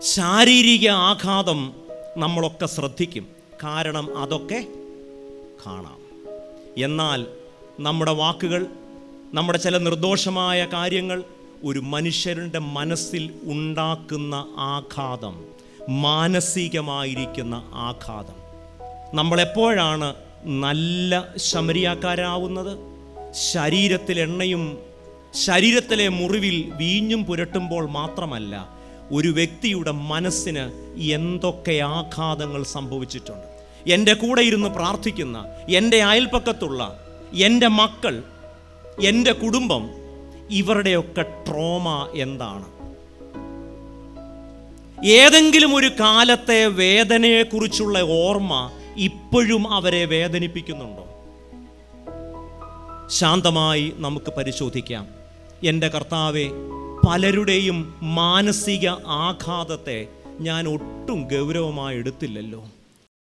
ശാരീരിക ആഘാതം നമ്മളൊക്കെ ശ്രദ്ധിക്കും, കാരണം അതൊക്കെ കാണാം. എന്നാൽ നമ്മുടെ വാക്കുകൾ, നമ്മുടെ ചില നിർദോഷമായ കാര്യങ്ങൾ ഒരു മനുഷ്യരുടെ മനസ്സിൽ ഉണ്ടാക്കുന്ന ആഘാതം, മാനസികമായിരിക്കുന്ന ആഘാതം. നമ്മളെപ്പോഴാണ് നല്ല ശമരിയാക്കാരാവുന്നത്? ശരീരത്തിൽ എണ്ണയും ശരീരത്തിലെ മുറിവിൽ വീഞ്ഞും പുരട്ടുമ്പോൾ മാത്രമല്ല, ഒരു വ്യക്തിയുടെ മനസ്സിന് എന്തൊക്കെ ആഘാതങ്ങൾ സംഭവിച്ചിട്ടുണ്ട്. എൻ്റെ കൂടെ ഇരുന്ന് പ്രാർത്ഥിക്കുന്ന എൻ്റെ അയൽപ്പക്കത്തുള്ള എൻ്റെ മക്കൾ, എൻ്റെ കുടുംബം, ഇവരുടെയൊക്കെ ട്രോമ എന്താണ്? ഏതെങ്കിലും ഒരു കാലത്തെ വേദനയെക്കുറിച്ചുള്ള ഓർമ്മ ഇപ്പോഴും അവരെ വേദനിപ്പിക്കുന്നുണ്ടോ? ശാന്തമായി നമുക്ക് പരിശോധിക്കാം. എൻ്റെ കർത്താവേ, പലരുടെയും മാനസിക ആഘാതത്തെ ഞാൻ ഒട്ടും ഗൗരവമായി എടുത്തില്ലല്ലോ.